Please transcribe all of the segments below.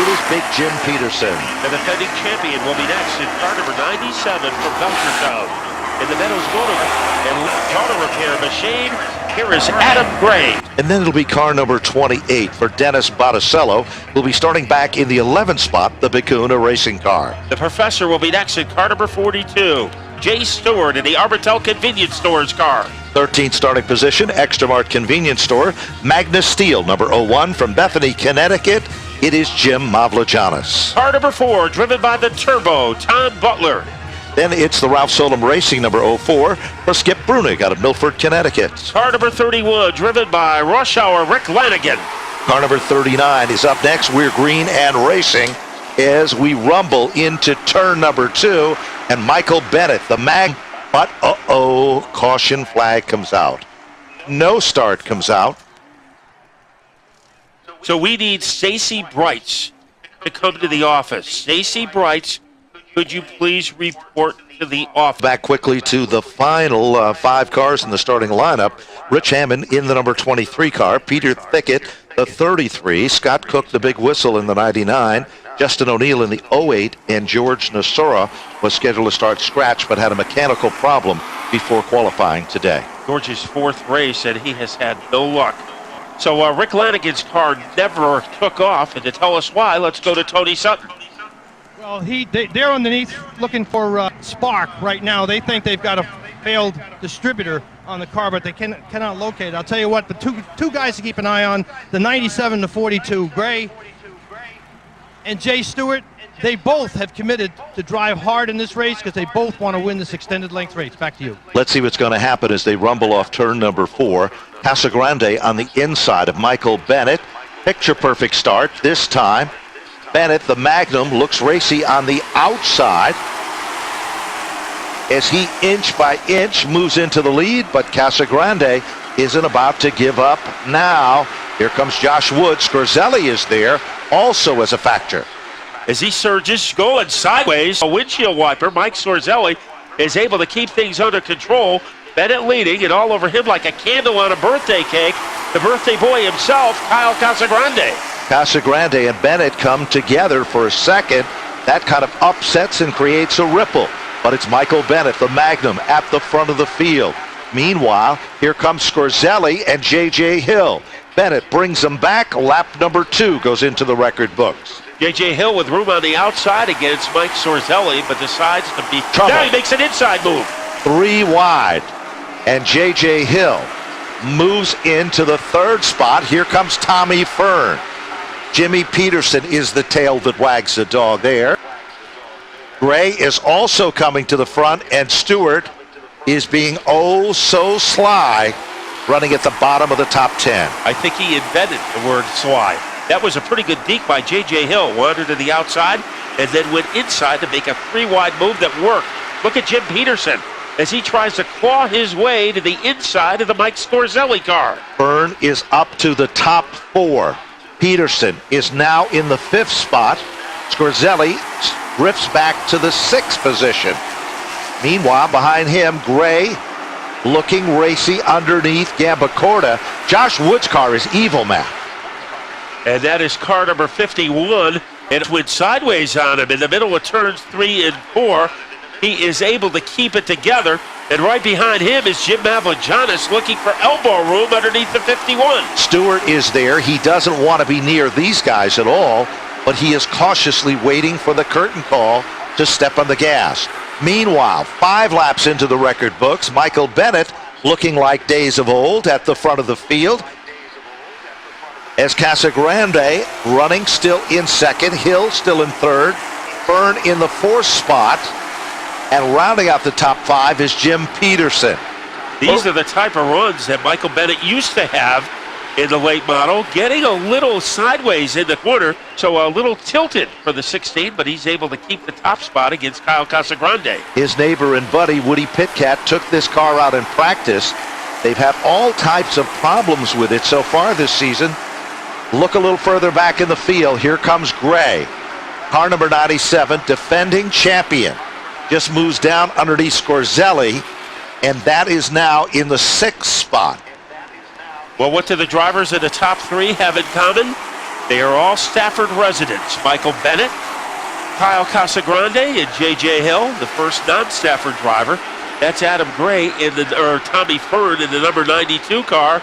It is Big Jim Peterson. The defending champion will be next in car number 97 from Belchertown. In the Meadows Motor and Auto Repair Machine, here is Adam Gray. And then it'll be car number 28 for Dennis Botticello, who'll be starting back in the 11th spot, the Bacuna racing car. The Professor will be next in car number 42. Jay Stewart in the Arbortel Convenience Stores car. 13th starting position, Extra Mart Convenience Store, Magnus Steel, number 01 from Bethany, Connecticut. It is Jim Mavlogiannis. Car number 4, driven by the Turbo, Tom Butler. Then it's the Ralph Solom Racing, number 04 for Skip Brunig out of Milford, Connecticut. Car number 31, driven by Rush Hour Rick Lanigan. Car number 39 is up next. We're green and racing as we rumble into turn number 2. And Michael Bennett, the mag, but caution flag comes out. No start comes out. So we need Stacy Brights to come to the office. Stacy Brights, could you please report to the office? Back quickly to the final 5 cars in the starting lineup. Rich Hammond in the number 23 car. Peter Thickett, the 33. Scott Cook, the big whistle in the 99. Justin O'Neill in the 08. And George Nasora was scheduled to start scratch but had a mechanical problem before qualifying today. George's 4th race, and he has had no luck. So Rick Lanigan's car never took off, and to tell us why, let's go to Tony Sutton. Well, they're underneath looking for spark right now. They think they've got a failed distributor on the car, but they cannot locate it. I'll tell you what, the two guys to keep an eye on, the 97 to 42, Gray and Jay Stewart, they both have committed to drive hard in this race because they both want to win this extended length race. Back to you. Let's see what's going to happen as they rumble off turn number 4. Casagrande on the inside of Michael Bennett. Picture perfect start this time. Bennett, the Magnum, looks racy on the outside as he inch by inch moves into the lead, but Casagrande isn't about to give up now. Here comes Josh Wood. Scorzelli is there also as a factor. As he surges, going sideways, a windshield wiper, Mike Scorzelli is able to keep things under control. Bennett leading, and all over him like a candle on a birthday cake, the birthday boy himself, Kyle Casagrande. Casagrande and Bennett come together for a second. That kind of upsets and creates a ripple. But it's Michael Bennett, the Magnum, at the front of the field. Meanwhile, here comes Scorzelli and J.J. Hill. Bennett brings them back. Lap number 2 goes into the record books. J.J. Hill with room on the outside against Mike Scorzelli, but decides to be... Trouble. Now he makes an inside move. 3 wide. And J.J. Hill moves into the 3rd spot. Here comes Tommy Fern. Jimmy Peterson is the tail that wags the dog there. Gray is also coming to the front, and Stewart is being oh so sly, running at the bottom of the top 10. I think he invented the word sly. That was a pretty good deke by J.J. Hill. Wandered to the outside and then went inside to make a 3-wide move that worked. Look at Jim Peterson as he tries to claw his way to the inside of the Mike Scorzelli car. Byrne is up to the top 4. Peterson is now in the 5th spot. Scorzelli drifts back to the 6th position. Meanwhile, behind him, Gray looking racy underneath Gambacorta. Josh Wood's car is evil, Matt. And that is car number 51. And it went sideways on him in the middle of turns 3 and 4. He is able to keep it together. And right behind him is Jim Mavlogiannis looking for elbow room underneath the 51. Stewart is there. He doesn't want to be near these guys at all, but he is cautiously waiting for the curtain call to step on the gas. Meanwhile, 5 laps into the record books, Michael Bennett looking like days of old at the front of the field. As Casagrande running still in 2nd, Hill still in 3rd, Fern in the 4th spot, and rounding out the top 5 is Jim Peterson. These are the type of runs that Michael Bennett used to have in the late model, getting a little sideways in the corner, so a little tilted for the 16, but he's able to keep the top spot against Kyle Casagrande. His neighbor and buddy, Woody Pitcat, took this car out in practice. They've had all types of problems with it so far this season. Look a little further back in the field. Here comes Gray. Car number 97, defending champion. Just moves down underneath Scorzelli, and that is now in the 6th spot. Well, what do the drivers in the top 3 have in common? They are all Stafford residents. Michael Bennett, Kyle Casagrande, and J.J. Hill, the first non-Stafford driver. That's Adam Gray or Tommy Fern in the number 92 car.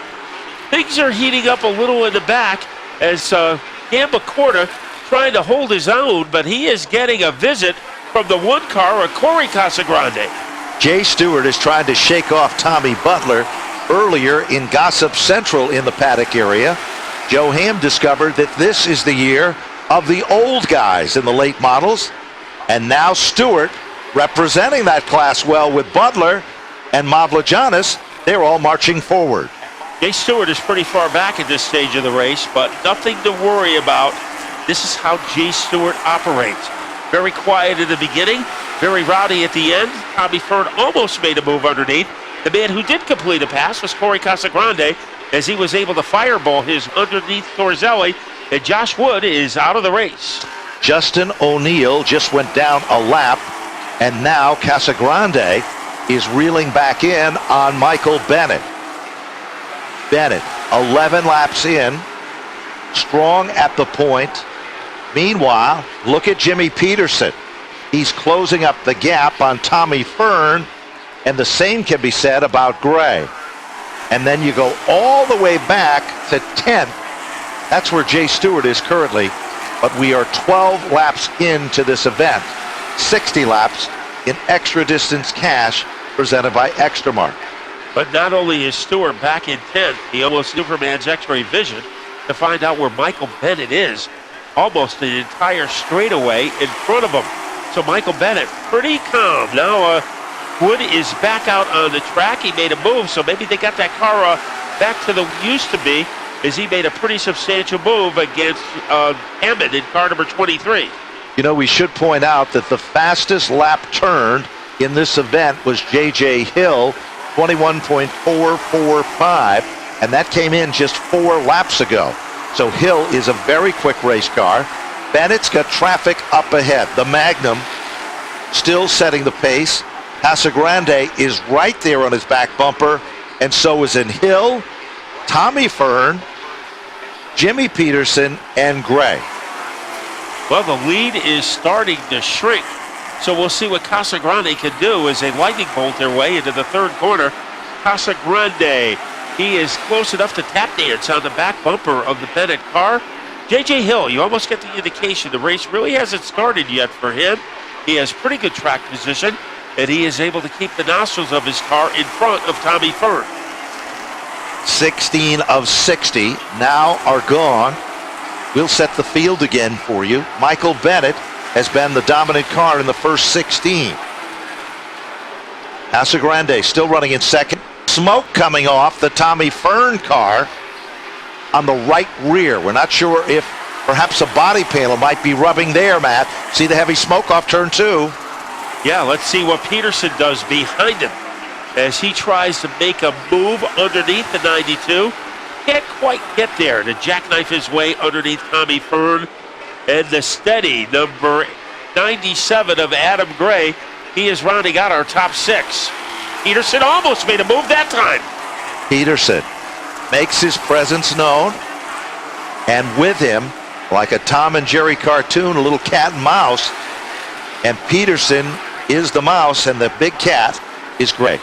Things are heating up a little in the back as Cam McCorda trying to hold his own, but he is getting a visit from the one car, Corey Casagrande. Jay Stewart is trying to shake off Tommy Butler earlier in Gossip Central in the paddock area. Joe Ham discovered that this is the year of the old guys in the late models, and now Stewart representing that class well with Butler and Mavlajanis. They're all marching forward. Jay Stewart is pretty far back at this stage of the race, but nothing to worry about. This is how Jay Stewart operates. Very quiet in the beginning, very rowdy at the end. Tommy Fern almost made a move underneath. The man who did complete a pass was Corey Casagrande, as he was able to fireball his underneath Torzelli, and Josh Wood is out of the race. Justin O'Neill just went down a lap, and now Casagrande is reeling back in on Michael Bennett. Bennett, 11 laps in, strong at the point. Meanwhile, look at Jimmy Peterson. He's closing up the gap on Tommy Fern, and the same can be said about Gray. And then you go all the way back to 10th. That's where Jay Stewart is currently, but we are 12 laps into this event. 60 laps in extra distance cash presented by Extramark. But not only is Stewart back in 10th, he almost Superman's X-ray vision to find out where Michael Bennett is. Almost an entire straightaway in front of him. So Michael Bennett pretty calm. Now Wood is back out on the track. He made a move, so maybe they got that car back to the used to be, as he made a pretty substantial move against Hammond in car number 23. You know, we should point out that the fastest lap turned in this event was J.J. Hill, 21.445, and that came in just 4 laps ago. So Hill is a very quick race car. Bennett's got traffic up ahead. The Magnum still setting the pace. Casagrande is right there on his back bumper, and so is in Hill, Tommy Fern, Jimmy Peterson, and Gray. Well, the lead is starting to shrink, so we'll see what Casagrande can do as they lightning bolt their way into the third corner. Casagrande, he is close enough to tap dance on the back bumper of the Bennett car. J.J. Hill, you almost get the indication the race really hasn't started yet for him. He has pretty good track position, and he is able to keep the nostrils of his car in front of Tommy Fern. 16 of 60 now are gone. We'll set the field again for you. Michael Bennett has been the dominant car in the first 16. Casagrande still running in second. Smoke coming off the Tommy Fern car on the right rear. We're not sure if perhaps a body panel might be rubbing there, Matt. See the heavy smoke off turn 2. Yeah, let's see what Peterson does behind him as he tries to make a move underneath the 92. Can't quite get there to jackknife his way underneath Tommy Fern. And the steady number 97 of Adam Gray, he is rounding out our top 6. Peterson almost made a move that time. Peterson makes his presence known, and with him, like a Tom and Jerry cartoon, a little cat and mouse, and Peterson is the mouse and the big cat is Gray.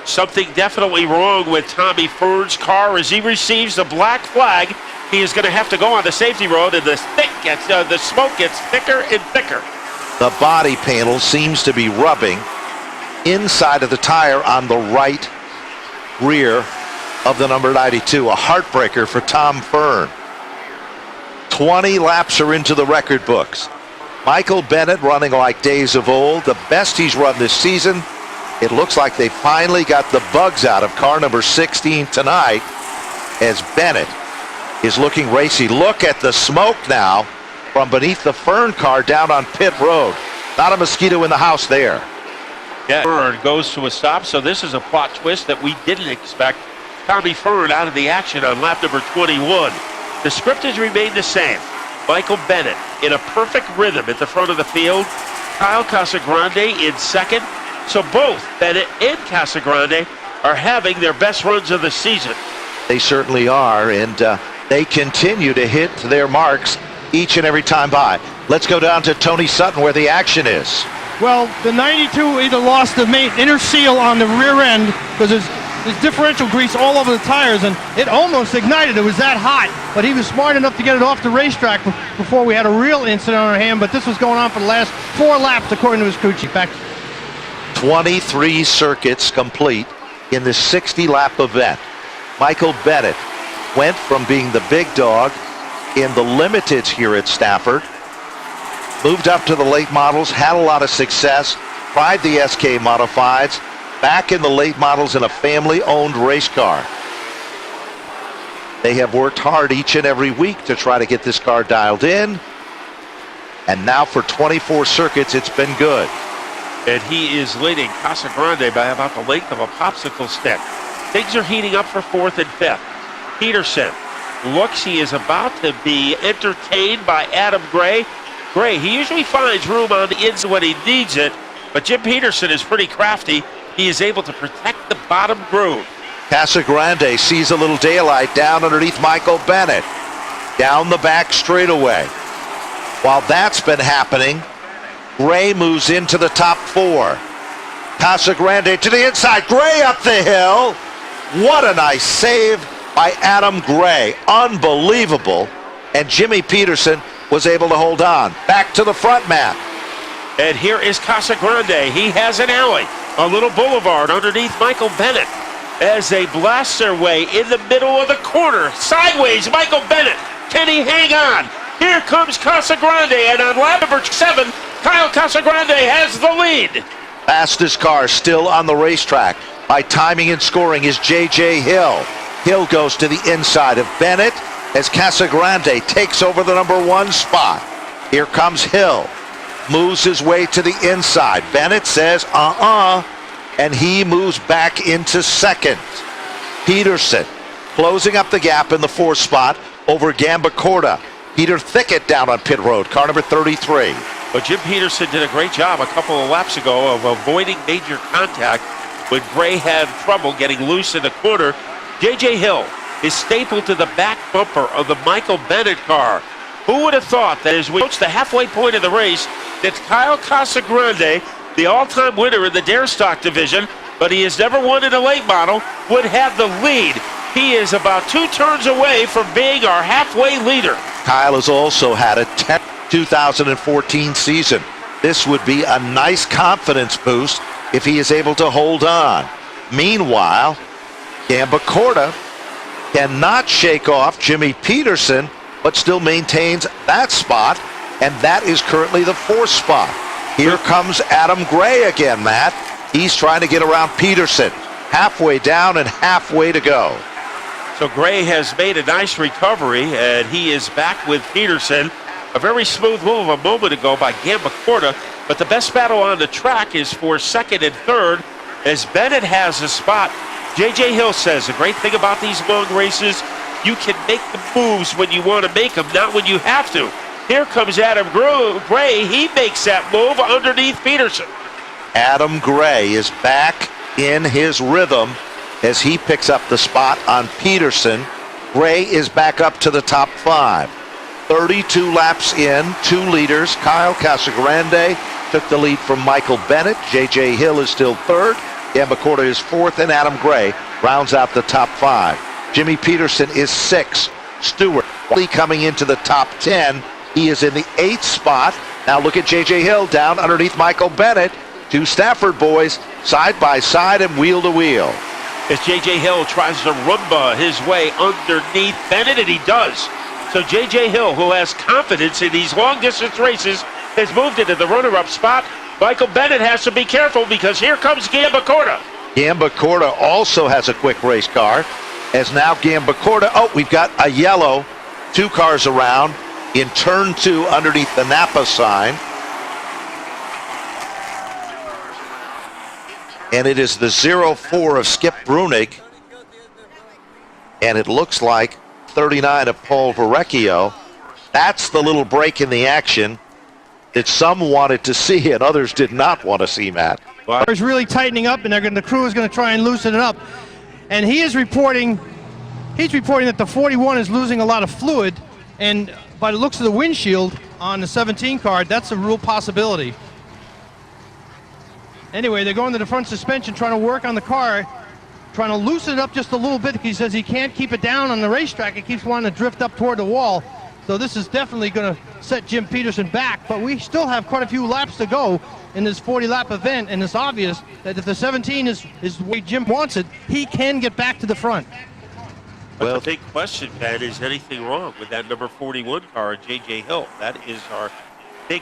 Something definitely wrong with Tommy Fern's car as he receives the black flag. He is going to have to go on the safety road, and the smoke gets thicker and thicker. The body panel seems to be rubbing inside of the tire on the right rear of the number 92. A heartbreaker for Tom Fern. 20 laps are into the record books. Michael Bennett running like days of old, the best he's run this season. It looks like they finally got the bugs out of car number 16 tonight as Bennett is looking racy. Look at the smoke now from beneath the Fern car down on pit road. Not a mosquito in the house there. Yeah, Fern goes to a stop, so this is a plot twist that we didn't expect. Tommy Fern out of the action on lap number 21. The script has remained the same. Michael Bennett in a perfect rhythm at the front of the field. Kyle Casagrande in second. So both Bennett and Casagrande are having their best runs of the season. They certainly are, and They continue to hit their marks each and every time by. Let's go down to Tony Sutton where the action is. Well, the 92 either lost the main inner seal on the rear end because there's differential grease all over the tires, and it almost ignited. It was that hot, but he was smart enough to get it off the racetrack before we had a real incident on our hand. But this was going on for the last 4 laps, according to his crew chief. Back 23 circuits complete in this 60-lap event. Michael Bennett went from being the big dog in the limiteds here at Stafford, moved up to the late models, had a lot of success, tried the SK Modifieds, back in the late models in a family-owned race car. They have worked hard each and every week to try to get this car dialed in, and now for 24 circuits, it's been good. And he is leading Casagrande by about the length of a popsicle stick. Things are heating up for 4th and 5th. Peterson looks, he is about to be entertained by Adam Gray. Gray, he usually finds room on the ends when he needs it, but Jim Peterson is pretty crafty. He is able to protect the bottom groove. Casagrande sees a little daylight down underneath Michael Bennett, down the back straightaway. While that's been happening, Gray moves into the top 4. Casagrande to the inside, Gray up the hill. What a nice save by Adam Gray, unbelievable. And Jimmy Peterson was able to hold on. Back to the front, Matt. And here is Casagrande. He has an alley, a little boulevard underneath Michael Bennett as they blast their way in the middle of the corner. Sideways, Michael Bennett. Can he hang on? Here comes Casagrande, and on lap number 7, Kyle Casagrande has the lead. Fastest car still on the racetrack by timing and scoring is J.J. Hill. Hill goes to the inside of Bennett as Casagrande takes over the number 1 spot. Here comes Hill. Moves his way to the inside. Bennett says, and he moves back into 2nd. Peterson closing up the gap in the 4th spot over Gambacorta. Peter Thickett down on pit road, car number 33. But Jim Peterson did a great job a couple of laps ago of avoiding major contact when Gray had trouble getting loose in the corner. J.J. Hill is stapled to the back bumper of the Michael Bennett car. Who would have thought that as we approach the halfway point of the race, that Kyle Casagrande, the all-time winner in the Dare Stock division, but he has never won in a late model, would have the lead. He is about 2 turns away from being our halfway leader. Kyle has also had a 2014 season. This would be a nice confidence boost if he is able to hold on. Meanwhile, Gambacorta cannot shake off Jimmy Peterson, but still maintains that spot, and that is currently the 4th spot. Here comes Adam Gray again, Matt. He's trying to get around Peterson. Halfway down and halfway to go. So Gray has made a nice recovery, and he is back with Peterson. A very smooth move a moment ago by Gambacorta, but the best battle on the track is for 2nd and 3rd, as Bennett has a spot. J.J. Hill says the great thing about these long races, you can make the moves when you want to make them, not when you have to. Here comes Adam Gray. He makes that move underneath Peterson. Adam Gray is back in his rhythm as he picks up the spot on Peterson. Gray is back up to the top 5. 32 laps in, 2 leaders. Kyle Casagrande took the lead from Michael Bennett. J.J. Hill is still 3rd. Gambacorta is 4th, and Adam Gray rounds out the top 5. Jimmy Peterson is 6th. Stewart coming into the top 10. He is in the 8th spot. Now look at J.J. Hill down underneath Michael Bennett. 2 Stafford boys side by side and wheel to wheel. As J.J. Hill tries to rumba his way underneath Bennett, and he does. So J.J. Hill, who has confidence in these long-distance races, has moved into the runner-up spot. Michael Bennett has to be careful because here comes Gambacorta. Gambacorta also has a quick race car. As now Gambacorta, we've got a yellow. 2 cars around in turn 2 underneath the Napa sign. And it is the 04 of Skip Brunig. And it looks like 39 of Paul Verrecchio. That's the little break in the action that some wanted to see and others did not want to see, Matt. The car's really tightening up, and the crew is going to try and loosen it up. And he is reporting He's reporting that the 41 is losing a lot of fluid, and by the looks of the windshield on the 17 car, that's a real possibility. Anyway, they're going to the front suspension, trying to work on the car, trying to loosen it up just a little bit. He says he can't keep it down on the racetrack. It keeps wanting to drift up toward the wall. So this is definitely going to set Jim Peterson back, but we still have quite a few laps to go in this 40-lap event, and it's obvious that if the 17 is the way Jim wants it, he can get back to the front. Well, the big question, Ben, is anything wrong with that number 41 car, J.J. Hill? That is our big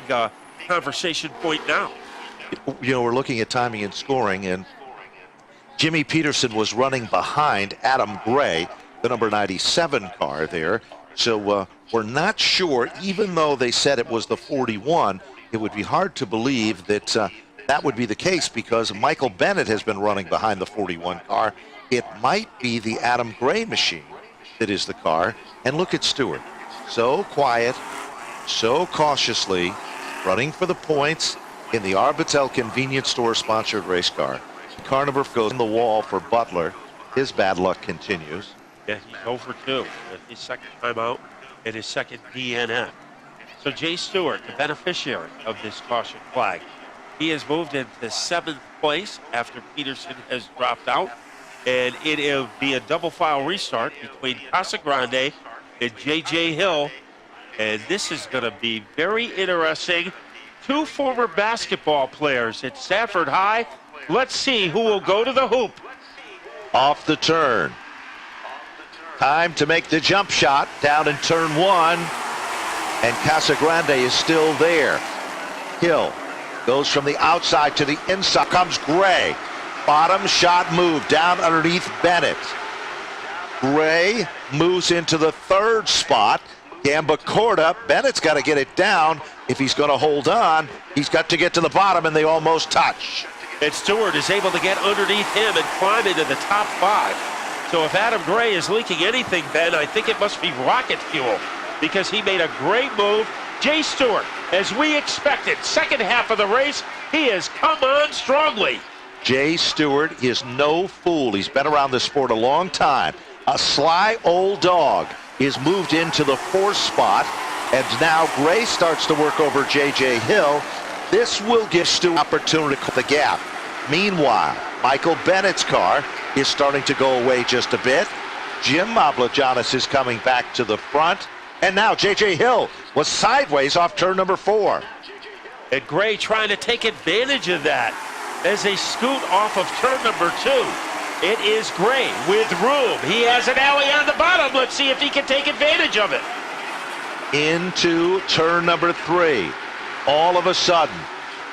conversation point now. You know, we're looking at timing and scoring, and Jimmy Peterson was running behind Adam Gray, the number 97 car there. So we're not sure, even though they said it was the 41, it would be hard to believe that that would be the case, because Michael Bennett has been running behind the 41 car. It might be the Adam Gray machine that is the car. And look at Stewart. So quiet, so cautiously, running for the points in the Arbitel convenience store sponsored race car. Car number goes in the wall for Butler. His bad luck continues. Yeah, he's over 2 with his second time out and his second DNF. So Jay Stewart, the beneficiary of this caution flag, he has moved into 7th place after Peterson has dropped out. And it'll be a double file restart between Casagrande and J.J. Hill. And this is going to be very interesting. 2 former basketball players at Stafford High. Let's see who will go to the hoop. Off the turn. Time to make the jump shot down in turn 1. And Casagrande is still there. Hill goes from the outside to the inside. Comes Gray. Bottom shot move down underneath Bennett. Gray moves into the 3rd spot. Gambacorta. Bennett's got to get it down. If he's going to hold on, he's got to get to the bottom, and they almost touch. And Stewart is able to get underneath him and climb into the top 5. So if Adam Gray is leaking anything, Ben, I think it must be rocket fuel, because he made a great move. Jay Stewart, as we expected, second half of the race, he has come on strongly. Jay Stewart is no fool. He's been around this sport a long time. A sly old dog is moved into the 4th spot, and now Gray starts to work over J.J. Hill. This will give Stewart an opportunity to cut the gap. Meanwhile, Michael Bennett's car is starting to go away just a bit. Jim Mavlajanis is coming back to the front, and now J.J. Hill was sideways off turn number 4. And Gray trying to take advantage of that as they scoot off of turn number 2. It is Gray with room. He has an alley on the bottom. Let's see if he can take advantage of it. Into turn number 3. All of a sudden,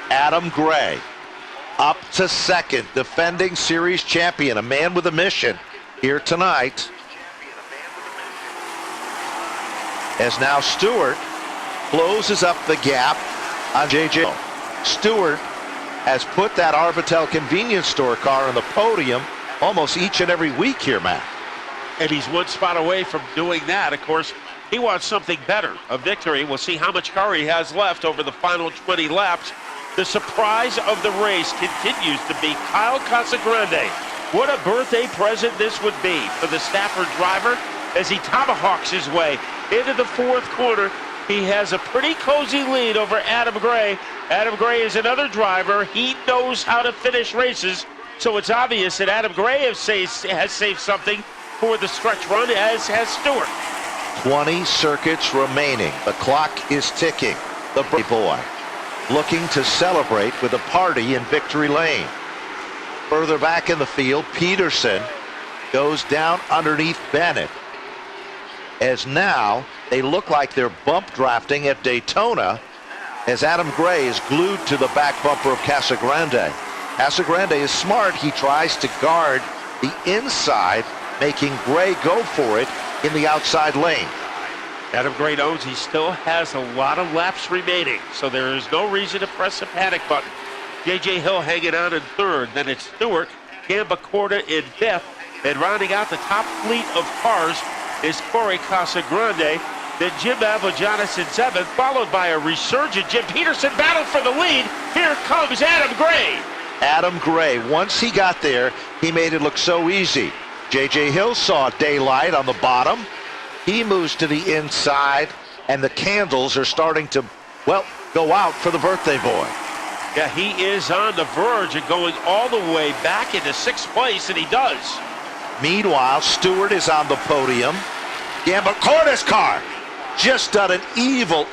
Adam Gray up to 2nd, defending series champion, a man with a mission here tonight. As now Stewart closes up the gap on J.J. Stewart has put that Arbitel convenience store car on the podium almost each and every week here, Matt. And he's 1 spot away from doing that. Of course, he wants something better, a victory. We'll see how much car he has left over the final 20 laps. The surprise of the race continues to be Kyle Casagrande. What a birthday present this would be for the Stafford driver as he tomahawks his way into the 4th corner. He has a pretty cozy lead over Adam Gray. Adam Gray is another driver. He knows how to finish races, so it's obvious that Adam Gray has saved something for the stretch run, as has Stewart. 20 circuits remaining. The clock is ticking. The boy looking to celebrate with a party in Victory Lane. Further back in the field, Peterson goes down underneath Bennett. As now they look like they're bump drafting at Daytona, as Adam Gray is glued to the back bumper of Casagrande. Casagrande is smart. He tries to guard the inside, making Gray go for it in the outside lane. Adam Gray knows he still has a lot of laps remaining, so there is no reason to press the panic button. J.J. Hill hanging on in 3rd. Then it's Stewart, Gambacorta in 5th. And rounding out the top fleet of cars is Corey Casagrande. Then Jim Mavlajanis in 7th, followed by a resurgent Jim Peterson. Battle for the lead. Here comes Adam Gray. Adam Gray, once he got there, he made it look so easy. J.J. Hill saw daylight on the bottom. He moves to the inside, and the candles are starting to, well, go out for the birthday boy. Yeah, he is on the verge of going all the way back into 6th place, and he does. Meanwhile, Stewart is on the podium. Corda's car just done an evil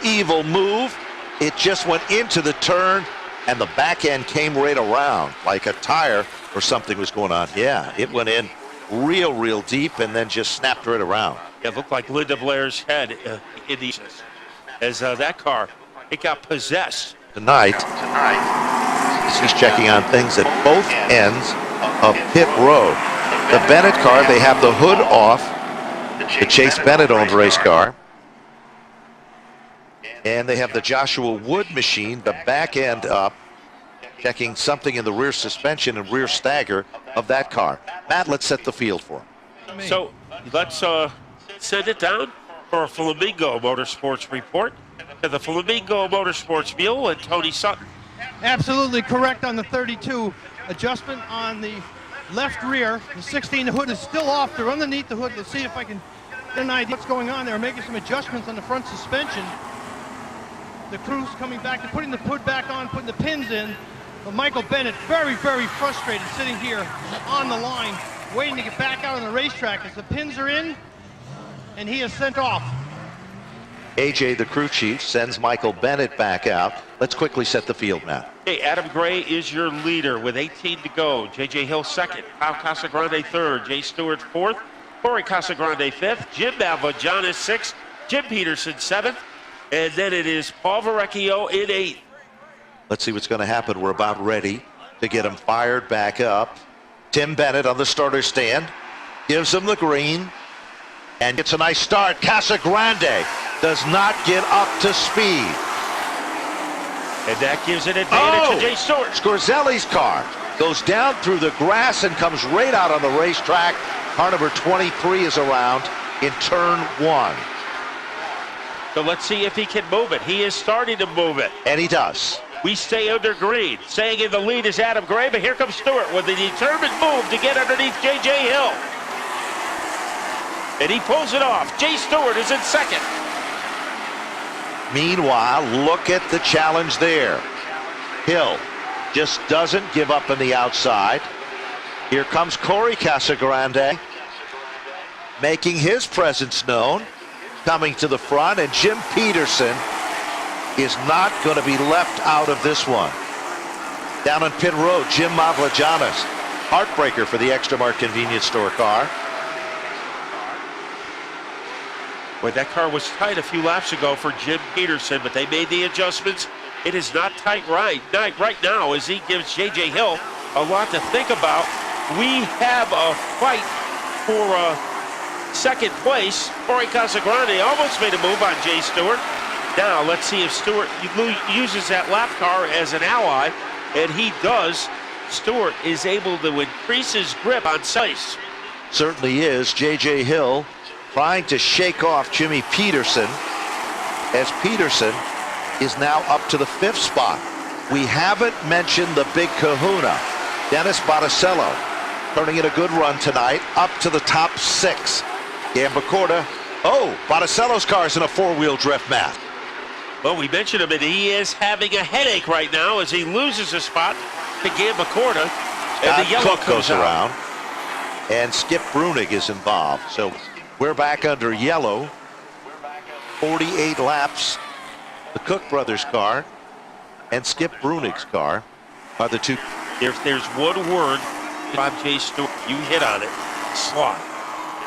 move. It just went into the turn, and the back end came right around like a tire or something was going on. Yeah, it went in real deep and then just snapped right around. Yeah, it looked like Linda Blair's head in the as that car, it got possessed. Tonight, he's checking on things at both ends of pit road. The Bennett car, they have the hood off, the Chase Bennett-owned race car. And they have the Joshua Wood machine, the back end up, checking something in the rear suspension and rear stagger of that car. Matt, let's set the field for him. So let's send it down for a Flamingo Motorsports report to the Flamingo Motorsports Mule and Tony Sutton. Absolutely correct on the 32. Adjustment on the left rear. The 16 hood is still off. They're underneath the hood. Let's see if I can get an idea what's going on. They're making some adjustments on the front suspension. The crew's coming back. They're putting the hood back on, putting the pins in. But Michael Bennett, very frustrated, sitting here on the line, waiting to get back out on the racetrack as the pins are in, and he is sent off. AJ, the crew chief, sends Michael Bennett back out. Let's quickly set the field now. Hey, Adam Gray is your leader with 18 to go. J.J. Hill second, Kyle Casagrande third, Jay Stewart fourth, Corey Casagrande fifth, Jim Mavagianis sixth, Jim Peterson seventh, and then it is Paul Verrecchio in eighth. Let's see what's going to happen. We're about ready to get him fired back up. Tim Bennett on the starter stand, gives him the green, and gets a nice start. Casagrande does not get up to speed. And that gives an advantage to Jay Stewart. Scorzelli's car goes down through the grass and comes right out on the racetrack. Car number 23 is around in turn 1. So let's see if he can move it. He is starting to move it. And he does. We stay under green. Staying in the lead is Adam Gray, but here comes Stewart with a determined move to get underneath J.J. Hill. And he pulls it off. Jay Stewart is in second. Meanwhile, look at the challenge there. Hill just doesn't give up on the outside. Here comes Corey Casagrande, making his presence known, coming to the front, and Jim Peterson is not going to be left out of this one. Down on pit road, Jim Mavlajanis, heartbreaker for the Extra Mart convenience store car. Boy, that car was tight a few laps ago for Jim Peterson, but they made the adjustments. It is not tight right now as he gives J.J. Hill a lot to think about. We have a fight for second place. Corey Casagrande almost made a move on Jay Stewart. Now let's see if Stewart uses that lap car as an ally, and he does. Stewart is able to increase his grip on Sice. Certainly is. J.J. Hill trying to shake off Jimmy Peterson, as Peterson is now up to the 5th spot. We haven't mentioned the big kahuna, Dennis Botticello, turning in a good run tonight, up to the top 6. Gambacorda, Botticello's car's in a 4-wheel drift, Matt. Well, we mentioned him, and he is having a headache right now as he loses a spot to Gambacorda. And the yellow Cook goes around, and Skip Brunig is involved. So we're back under yellow. 48 laps. The Cook brothers' car and Skip Brunig's car are the two. If there's one word from Jay Stewart, you hit on it, slot.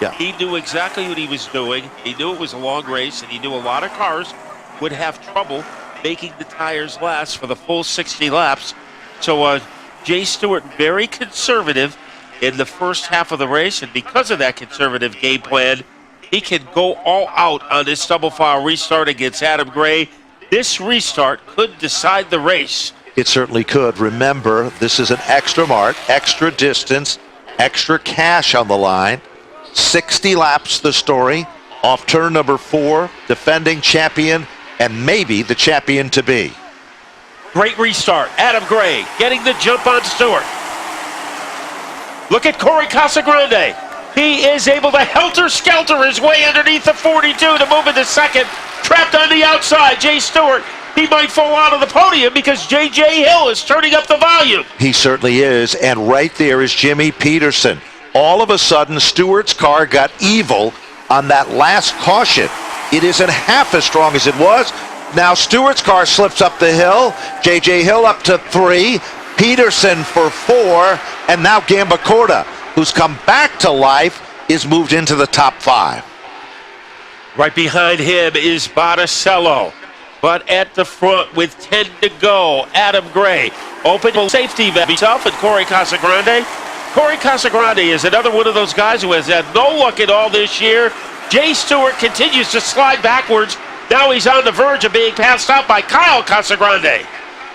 Yeah. He knew exactly what he was doing. He knew it was a long race, and he knew a lot of cars would have trouble making the tires last for the full 60 laps. So Jay Stewart, very conservative in the first half of the race, and because of that conservative game plan, he can go all out on this double file restart against Adam Gray. This restart could decide the race. It certainly could. Remember, this is an extra mark, extra distance, extra cash on the line. 60 laps the story. Off turn number 4, defending champion and maybe the champion to be. Great restart. Adam Gray getting the jump on Stewart. Look at Corey Casagrande. He is able to helter-skelter his way underneath the 42 to move into second. Trapped on the outside, Jay Stewart. He might fall out of the podium because J.J. Hill is turning up the volume. He certainly is, and right there is Jimmy Peterson. All of a sudden, Stewart's car got evil on that last caution. It isn't half as strong as it was. Now Stewart's car slips up the hill. J.J. Hill up to 3. Peterson for 4. And now Gambacorta, who's come back to life, is moved into the top 5. Right behind him is Botticello. But at the front with 10 to go, Adam Gray. Open safety valve himself and Corey Casagrande. Corey Casagrande is another one of those guys who has had no luck at all this year. Jay Stewart continues to slide backwards. Now he's on the verge of being passed out by Kyle Casagrande.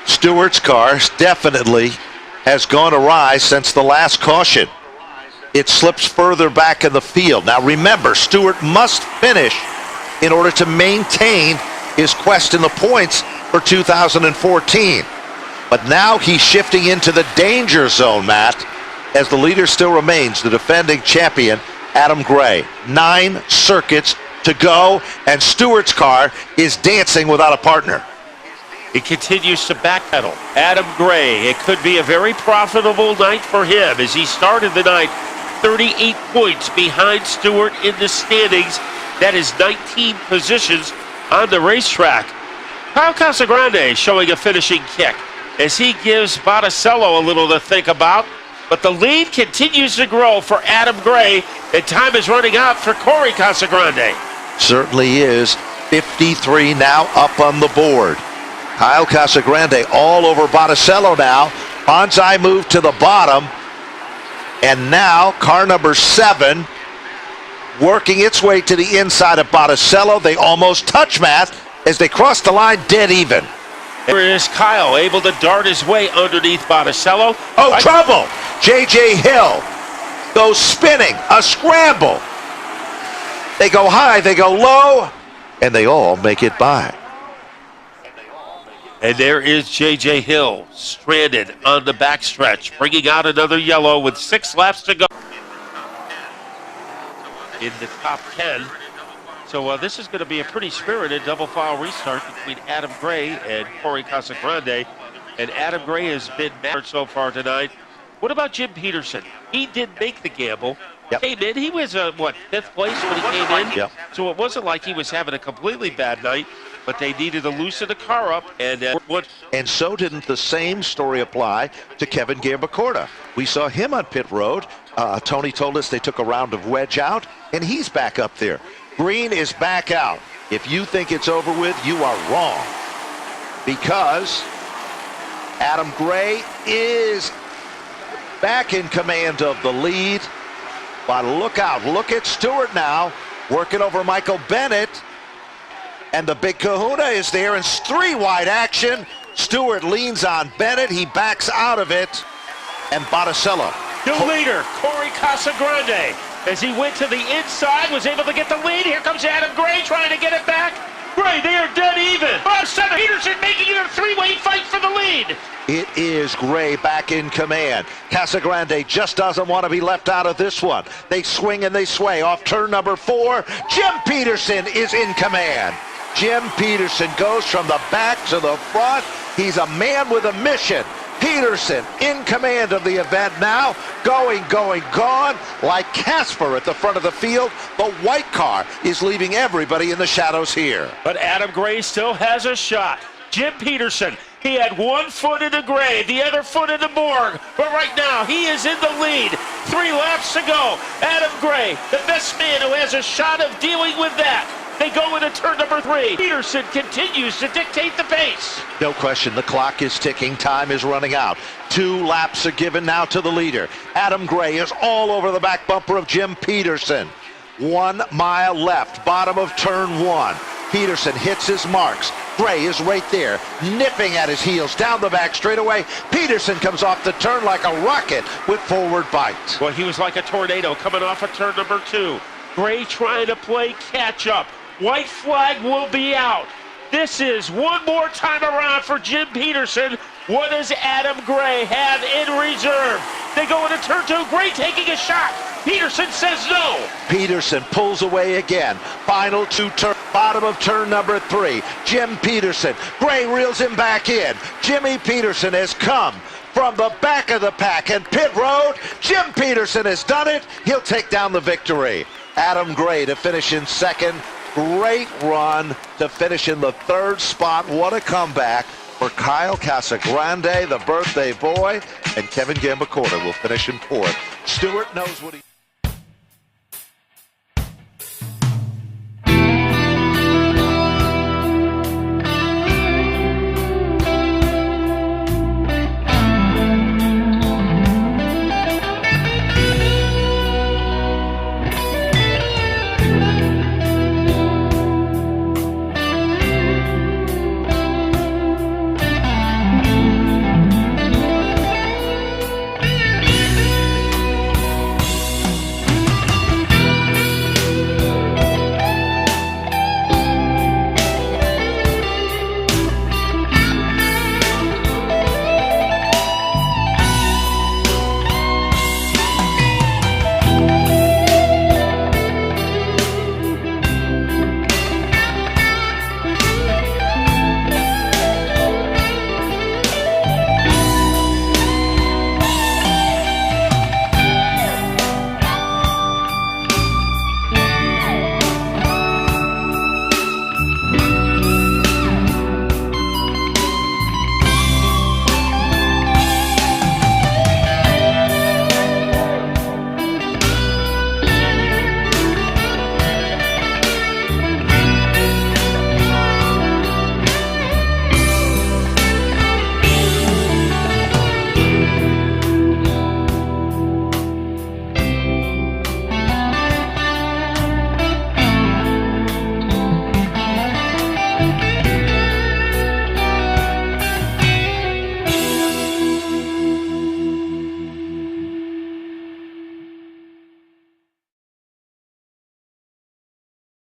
Stewart's car definitely has gone awry since the last caution. It slips further back in the field. Now remember, Stewart must finish in order to maintain his quest in the points for 2014. But now he's shifting into the danger zone, Matt, as the leader still remains the defending champion, Adam Gray. 9 circuits to go, and Stewart's car is dancing without a partner. He continues to backpedal. Adam Gray, it could be a very profitable night for him as he started the night 38 points behind Stewart in the standings. That is 19 positions on the racetrack. Kyle Casagrande showing a finishing kick as he gives Botticello a little to think about. But the lead continues to grow for Adam Gray, and time is running out for Corey Casagrande. Certainly is. 53 now up on the board. Kyle Casagrande all over Botticello now. Bonsai move to the bottom. And now car number 7 working its way to the inside of Botticello. They almost touch, Matt, as they cross the line dead even. There is Kyle able to dart his way underneath Botticello. Oh, trouble! J.J. Hill goes spinning, a scramble. They go high, they go low, and they all make it by. And there is J.J. Hill stranded on the backstretch, bringing out another yellow with 6 laps to go in the top 10. So this is going to be a pretty spirited double file restart between Adam Gray and Corey Casagrande. And Adam Gray has been mattered so far tonight. What about Jim Peterson? He did make the gamble. Yep. Came in. He was, 5th place when he came in. Yep. So it wasn't like he was having a completely bad night, but they needed to loosen the car up. And so didn't the same story apply to Kevin Gambacorta. We saw him on pit road. Tony told us they took a round of wedge out, and he's back up there. Green is back out. If you think it's over with, you are wrong. Because Adam Gray is back in command of the lead. But look out. Look at Stewart now, working over Michael Bennett. And the big kahuna is there in 3 wide action. Stewart leans on Bennett. He backs out of it. And Botticello. The leader, Corey Casagrande, as he went to the inside, was able to get the lead. Here comes Adam Gray trying to get it back. Gray, they are dead even. Botticello, Peterson making it a 3-way fight for the lead. It is Gray back in command. Casagrande just doesn't want to be left out of this one. They swing and they sway off turn number 4. Jim Peterson is in command. Jim Peterson goes from the back to the front. He's a man with a mission. Peterson in command of the event now, going, gone, like Casper at the front of the field. The white car is leaving everybody in the shadows here. But Adam Gray still has a shot. Jim Peterson, he had 1 foot in the gray, the other foot in the morgue. But right now, he is in the lead. 3 laps to go. Adam Gray, the best man who has a shot of dealing with that. They go into turn number 3. Peterson continues to dictate the pace. No question, the clock is ticking. Time is running out. 2 laps are given now to the leader. Adam Gray is all over the back bumper of Jim Peterson. 1 mile left, bottom of turn 1. Peterson hits his marks. Gray is right there, nipping at his heels down the back straightaway. Peterson comes off the turn like a rocket with forward bite. Well, he was like a tornado coming off of turn number 2. Gray trying to play catch up. White flag will be out. This is one more time around for Jim Peterson. What does Adam Gray have in reserve? They go into turn 2. Gray taking a shot. Peterson says no. Peterson pulls away again. Final two turn, bottom of turn number 3. Jim Peterson. Gray reels him back in. Jimmy Peterson has come from the back of the pack and pit road. Jim Peterson has done it. He'll take down the victory. Adam Gray to finish in second. Great run to finish in the 3rd spot. What a comeback for Kyle Casagrande, the birthday boy, and Kevin Gambacorta will finish in 4th. Stewart knows what he...